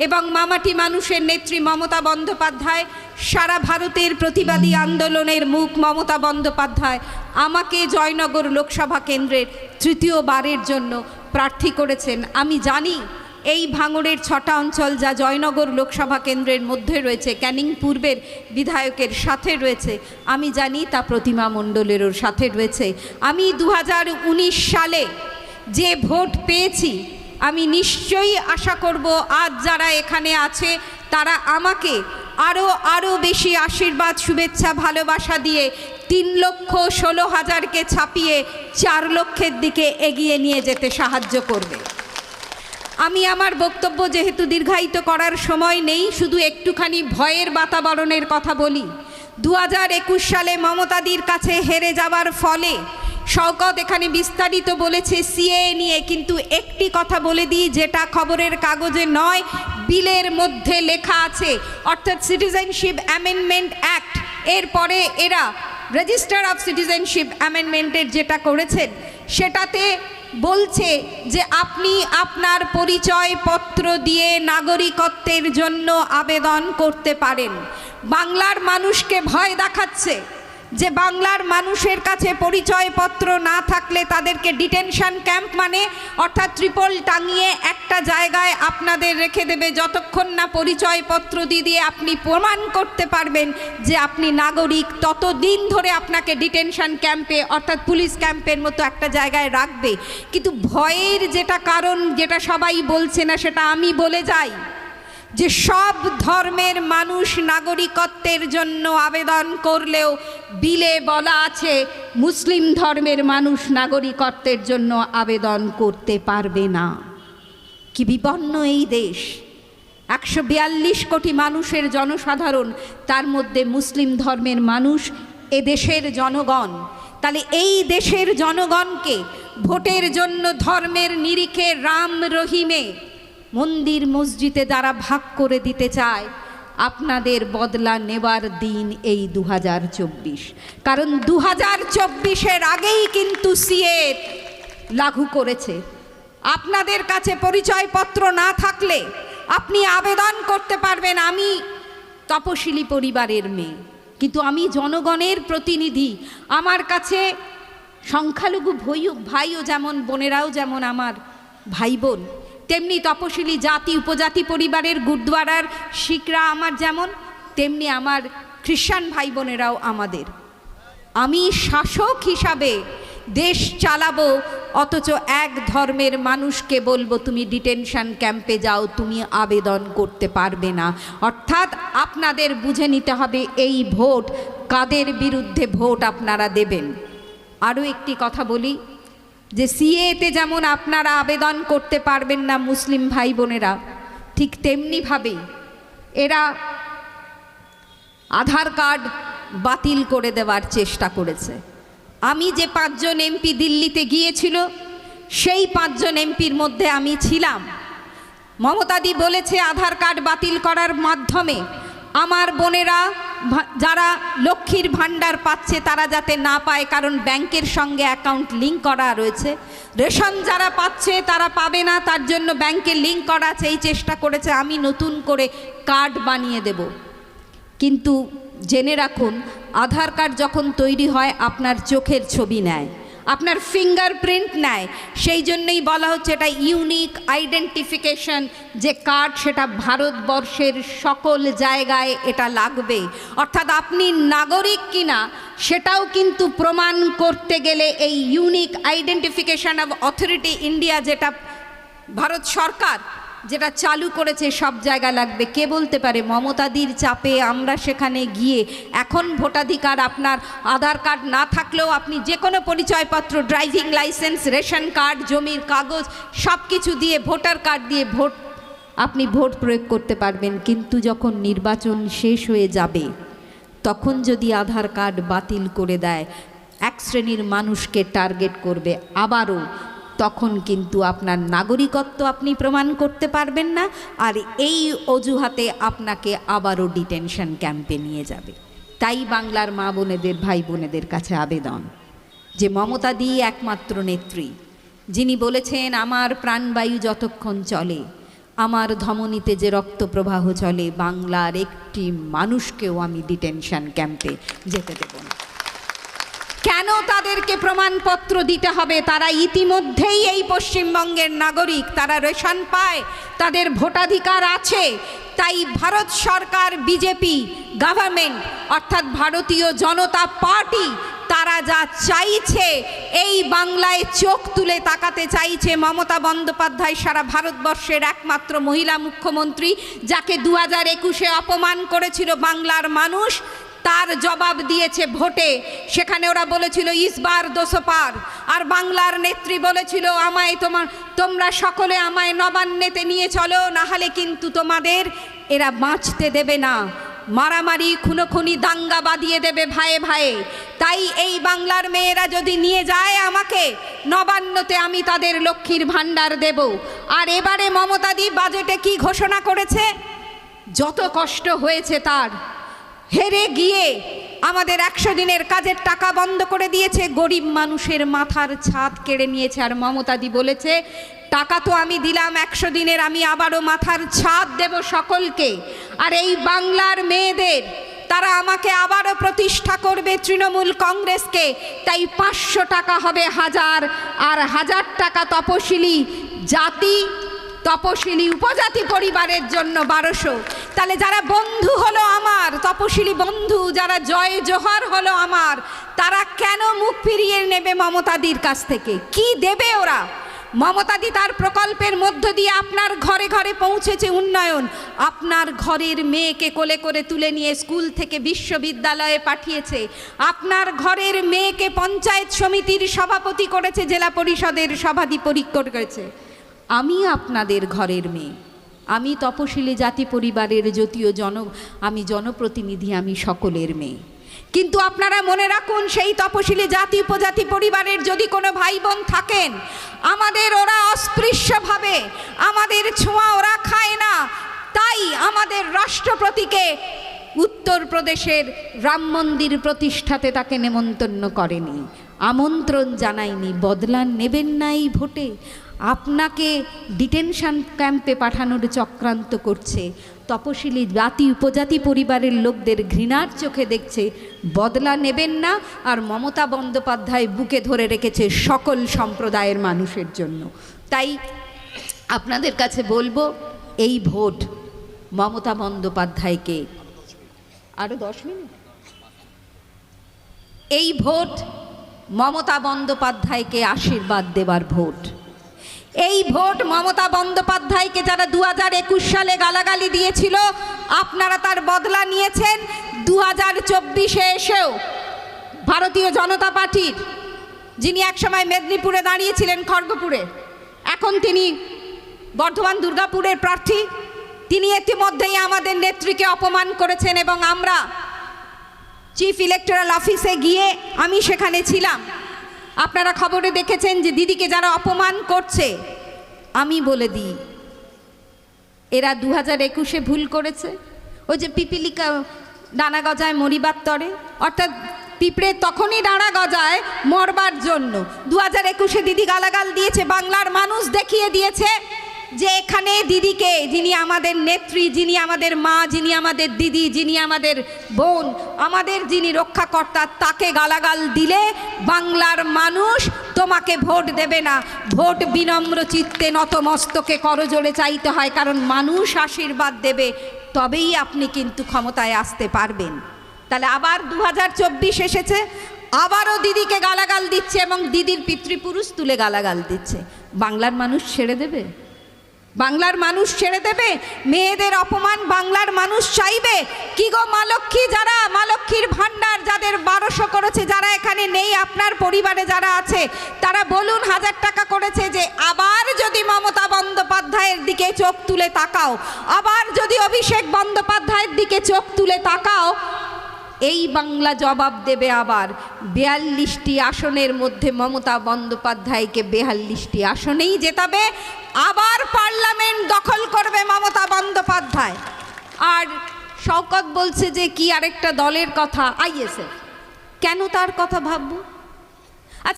এবং মামাটি মানুষের নেত্রী মমতা বন্দ্যোপাধ্যায়, সারা ভারতের প্রতিবাদী আন্দোলনের মুখ মমতা বন্দ্যোপাধ্যায় আমাকে জয়নগর লোকসভা কেন্দ্রের তৃতীয়বারের জন্য প্রার্থী করেছেন। আমি জানি এই ভাঙড়ের 6টা অঞ্চল যা জয়নগর লোকসভা কেন্দ্রের মধ্যে রয়েছে, ক্যানিং পূর্বের বিধায়কের সাথে রয়েছে, আমি জানি তা প্রতিমা মণ্ডলেরও সাথে রয়েছে। আমি 2019 সালে যে ভোট পেয়েছি, আমি নিশ্চয়ই আশা করব আজ যারা এখানে আছে তারা আমাকে আরও বেশি আশীর্বাদ, শুভেচ্ছা, ভালোবাসা দিয়ে 3,16,000কে ছাপিয়ে 4 লক্ষের দিকে এগিয়ে নিয়ে যেতে সাহায্য করবে। আমি আমার বক্তব্য যেহেতু দীর্ঘায়িত করার সময় নেই, শুধু একটুখানি ভয়ের বাতাবরণের কথা বলি। 2021 সালে মমতাদির কাছে হেরে যাওয়ার ফলে শওকত এখানে বিস্তারিত বলেছে সিএএ নিয়ে, কিন্তু একটি কথা বলে দিই যেটা খবরের কাগজে নয়, বিলের মধ্যে লেখা আছে, অর্থাৎ সিটিজেনশিপ অ্যামেন্ডমেন্ট অ্যাক্ট। এরপরে এরা রেজিস্টার অফ সিটিজেনশিপ অ্যামেন্ডমেন্টের যেটা করেছেন সেটাতে বলছে যে আপনি আপনার পরিচয়পত্র দিয়ে নাগরিকত্বের জন্য আবেদন করতে পারেন। বাংলার মানুষকে ভয় দেখাচ্ছে যে বাংলার মানুষের কাছে পরিচয়পত্র না থাকলে তাদেরকে ডিটেনশন ক্যাম্প, মানে অর্থাৎ ট্রিপল টাঙিয়ে একটা জায়গায় আপনাদের রেখে দেবে, যতক্ষণ না পরিচয়পত্র দিয়ে আপনি প্রমাণ করতে পারবেন যে আপনি নাগরিক, ততদিন ধরে আপনাকে ডিটেনশন ক্যাম্পে অর্থাৎ পুলিশ ক্যাম্পের মতো একটা জায়গায় রাখবে। কিন্তু ভয়ের যেটা কারণ, যেটা সবাই বলছে না, সেটা আমি বলে যাই যে সব ধর্মের মানুষ নাগরিকত্বের জন্য আবেদন করলেও বিলে বলা আছে মুসলিম ধর্মের মানুষ নাগরিকত্বের জন্য আবেদন করতে পারবে না। কি বিপন্ন এই দেশ! 142 কোটি মানুষের জনসাধারণ, তার মধ্যে মুসলিম ধর্মের মানুষ এদেশের জনগণ। তাহলে এই দেশের জনগণকে ভোটের জন্য ধর্মের নিরিখে রাম রহিমে মন্দির মসজিদে যারা ভাগ করে দিতে চায়, আপনাদের বদলা নেবার দিন এই 2024। কারণ 2024-এর আগেই কিন্তু সিএ লাগু করেছে। আপনাদের কাছে পরিচয়পত্র না থাকলে আপনি আবেদন করতে পারবেন। আমি তপশিলি পরিবারের মেয়ে, কিন্তু আমি জনগণের প্রতিনিধি। আমার কাছে সংখ্যালঘু ভাইও যেমন, বোনেরাও যেমন আমার ভাই বোন, তেমনি তপশিলি জাতি উপজাতি পরিবারের গুরদ্বারার শিখরা আমার যেমন, তেমনি আমার খ্রিস্টান ভাই বোনেরাও আমাদের। আমি শাসক হিসাবে দেশ চালাবো, অথচ এক ধর্মের মানুষকে বলবো তুমি ডিটেনশন ক্যাম্পে যাও, তুমি আবেদন করতে পারবে না। অর্থাৎ আপনাদের বুঝে নিতে হবে এই ভোট কাদের বিরুদ্ধে ভোট আপনারা দেবেন। আরও একটি কথা বলি যে সিএতে যেমন আপনারা আবেদন করতে পারবেন না মুসলিম ভাই বোনেরা, ঠিক তেমনিভাবেই এরা আধার কার্ড বাতিল করে দেওয়ার চেষ্টা করেছে। আমি যে 5 জন এমপি দিল্লিতে গিয়েছিল, সেই 5 জন এমপির মধ্যে আমি ছিলাম। মমতাদি বলেছে আধার কার্ড বাতিল করার মাধ্যমে আমার বোনেরা যারা লক্ষ্মীর ভাণ্ডার পাচ্ছে তারা যাতে না পায়, কারণ ব্যাংকের সঙ্গে অ্যাকাউন্ট লিঙ্ক করা রয়েছে। রেশন যারা পাচ্ছে তারা পাবে না, তার জন্য ব্যাংকে লিঙ্ক করা আছে। এই চেষ্টা করেছে আমি নতুন করে কার্ড বানিয়ে দেব। কিন্তু জেনে রাখুন, আধার কার্ড যখন তৈরি হয় আপনার চোখের ছবি নেয়, আপনার ফিঙ্গারপ্রিন্ট নেয়। সেই জন্যই বলা হচ্ছে এটা ইউনিক আইডেন্টিফিকেশন যে কার্ড, সেটা ভারতবর্ষের সকল জায়গায় এটা লাগবে। অর্থাৎ আপনি নাগরিক কিনা সেটাও কিন্তু প্রমাণ করতে গেলে এই unique identification of authority India, যেটা ভারত সরকার যেটা চালু করেছে, সব জায়গা লাগবে। কে বলতে পারে মমতাদির চাপে আমরা সেখানে গিয়ে এখন ভোটাধিকার, আপনার আধার কার্ড না থাকলেও আপনি যে কোনো পরিচয়পত্র, ড্রাইভিং লাইসেন্স, রেশন কার্ড, জমির কাগজ সব কিছু দিয়ে, ভোটার কার্ড দিয়ে আপনি ভোট প্রয়োগ করতে পারবেন। কিন্তু যখন নির্বাচন শেষ হয়ে যাবে তখন যদি আধার কার্ড বাতিল করে দেয়, এক শ্রেণীর মানুষকে টার্গেট করবে আবারও, তখন কিন্তু আপনার নাগরিকত্ব আপনি প্রমাণ করতে পারবেন না, আর এই অজুহাতে আপনাকে আবারও ডিটেনশন ক্যাম্পে নিয়ে যাবে। তাই বাংলার মা বোনেদের, ভাই বোনেদের কাছে আবেদন যে মমতাদি একমাত্র নেত্রী, যিনি বলেছেন আমার প্রাণবায়ু যতক্ষণ চলে আমার ধমনীতে যে রক্ত প্রবাহ চলে, বাংলার একটি মানুষকেও আমি ডিটেনশন ক্যাম্পে যেতে দেব না। কেন তাদেরকে প্রমাণপত্র দিতে হবে? তারা ইতিমধ্যেই এই পশ্চিমবঙ্গের নাগরিক, তারা রেশন পায়, তাদের ভোটাধিকার আছে। তাই ভারত সরকার, বিজেপি গভর্নমেন্ট অর্থাৎ ভারতীয় জনতা পার্টি, তারা যা চাইছে, এই বাংলায় চোখ তুলে তাকাতে চাইছে। মমতা বন্দ্যোপাধ্যায় সারা ভারতবর্ষের একমাত্র মহিলা মুখ্যমন্ত্রী, যাকে 2021-এ অপমান করেছিল বাংলার মানুষ, তার জবাব দিয়েছে ভোটে। সেখানে ওরা বলেছিল ইসবার 200 পার, আর বাংলার নেত্রী বলেছিল আমায় তোমরা সকলে আমায় নবান্নেতে নিয়ে চলো, না হলে কিন্তু তোমাদের এরা বাঁচতে দেবে না, মারামারি খুনোখুনি দাঙ্গা বাঁধিয়ে দেবে ভাইয়ে ভাইয়ে। তাই এই বাংলার মেয়েরা যদি নিয়ে যায় আমাকে নবান্নতে, আমি তাদের লক্ষ্মীর ভাণ্ডার দেব। আর এবারে মমতাদি বাজেটে কি ঘোষণা করেছে? যত কষ্ট হয়েছে তার, হেরে গিয়ে আমাদের 100 দিনের কাজের টাকা বন্ধ করে দিয়েছে, গরিব মানুষের মাথার ছাদ কেড়ে নিয়েছে। আর মমতাদি বলেছে টাকা তো আমি দিলাম 100 দিনের, আমি আবারও মাথার ছাদ দেব সকলকে। আর এই বাংলার মেয়েদের, তারা আমাকে আবারও প্রতিষ্ঠা করবে তৃণমূল কংগ্রেসকে। তাই 500 টাকা হবে 1000, আর 1000 টাকা তপশিলি জাতি, তপশিলি উপজাতি পরিবারের জন্য 1200। তাহলে যারা বন্ধু হলো আমার, তপশিলি বন্ধু যারা জয় জোহার হলো আমার, তারা কেন মুখ ফিরিয়ে নেবে মমতাদির কাছ থেকে? কি দেবে ওরা? মমতাদি তার প্রকল্পের মধ্য দিয়ে আপনার ঘরে ঘরে পৌঁছেছে উন্নয়ন। আপনার ঘরের মেয়েকে কোলে করে তুলে নিয়ে স্কুল থেকে বিশ্ববিদ্যালয়ে পাঠিয়েছে। আপনার ঘরের মেয়েকে পঞ্চায়েত সমিতির সভাপতি করেছে, জেলা পরিষদের সভাধিপতি করেছে। আমি আপনাদের ঘরের মেয়ে, আমি তপশিলি জাতি পরিবারের আমি জনপ্রতিনিধি, আমি সকলের মেয়ে। কিন্তু আপনারা মনে রাখুন, সেই তপশিলি জাতি উপজাতি পরিবারের যদি কোনো ভাই বোন থাকেন, আমাদের ওরা অস্পৃশ্যভাবে, আমাদের ছোঁয়া ওরা খায় না। তাই আমাদের রাষ্ট্রপতিকে উত্তরপ্রদেশের রাম মন্দির প্রতিষ্ঠাতে তাকে নেমন্তন্ন করেনি, আমন্ত্রণ জানায়নি। বদলা নেবেন না এই ভোটে? আপনাকে ডিটেনশন ক্যাম্পে পাঠানোর চক্রান্ত করছে। তপশিলি জাতি উপজাতি পরিবারের লোকদের ঘৃণার চোখে দেখছে, বদলা নেবেন না। আর মমতা বন্দ্যোপাধ্যায় বুকে ধরে রেখেছে সকল সম্প্রদায়ের মানুষের জন্য। তাই আপনাদের কাছে বলবো, এই ভোট মমতা বন্দ্যোপাধ্যায়কে, আরও 10 মিনিট, এই ভোট মমতা বন্দ্যোপাধ্যায়কে আশীর্বাদ দেবার ভোট। এই ভোট মমতা বন্দ্যোপাধ্যায়কে যারা 2021 সালে গালাগালি দিয়েছিল, আপনারা তার বদলা নিয়েছেন। 2024-এ এসেও ভারতীয় জনতা পার্টির, যিনি একসময় মেদিনীপুরে দাঁড়িয়েছিলেন, খড়গপুরে, এখন তিনি বর্ধমান দুর্গাপুরের প্রার্থী, তিনি ইতিমধ্যেই আমাদের নেত্রীকে অপমান করেছেন। এবং আমরা চিফ ইলেকটোরাল অফিসে গিয়ে, আমি সেখানে ছিলাম, আপনারা খবরে দেখেছেন যে দিদিকে যারা অপমান করছে, আমি বলে দিই এরা 2021-এ ভুল করেছে। ওই যে পিপিলিকা ডানা গজায় মরিবার তরে, অর্থাৎ পিঁপড়ে তখনই ডানা গজায় মরবার জন্য। 2021-এ দিদি গালাগাল দিয়েছে, বাংলার মানুষ দেখিয়ে দিয়েছে যে এখানে দিদিকে, যিনি আমাদের নেত্রী, যিনি আমাদের মা, যিনি আমাদের দিদি, যিনি আমাদের বোন, আমাদের যিনি রক্ষাকর্তা, তাকে গালাগাল দিলে বাংলার মানুষ তোমাকে ভোট দেবে না। ভোট বিনম্র চিত্তে নতমস্তকে করজোড়ে চাইতে হয়, কারণ মানুষ আশীর্বাদ দেবে, তবেই আপনি কিন্তু ক্ষমতায় আসতে পারবেন। তাহলে আবার 2024 এসেছে, আবারও দিদিকে গালাগাল দিচ্ছে এবং দিদির পিতৃপুরুষ তুলে গালাগাল দিচ্ছে। বাংলার মানুষ ছেড়ে দেবে? বাংলার মানুষ ছেড়ে দেবে? মেয়েদের অপমান বাংলার মানুষ চাইবে কি গো? মা লক্ষ্মী, যারা মা লক্ষ্মীর ভাণ্ডার যাদের 1200 করেছে, যারা এখানে নেই, আপনার পরিবারে যারা আছে, তারা বলুন 1000 টাকা করেছে, যে আবার যদি মমতা বন্দ্যোপাধ্যায়ের দিকে চোখ তুলে তাকাও, আবার যদি অভিষেক বন্দ্যোপাধ্যায়ের দিকে চোখ তুলে তাকাও, এই বাংলা জবাব দেবে। আবার 42টি আসনের মধ্যে মমতা বন্দ্যোপাধ্যায়কে 42টি আসনেই জেতাবে, আবার পার্লামেন্ট দখল করবে মমতা বন্দ্যোপাধ্যায়। আর শওকত বলছে যে কি আরেকটা দলের কথা, আইএসএফ, কেন তার কথা ভাববো?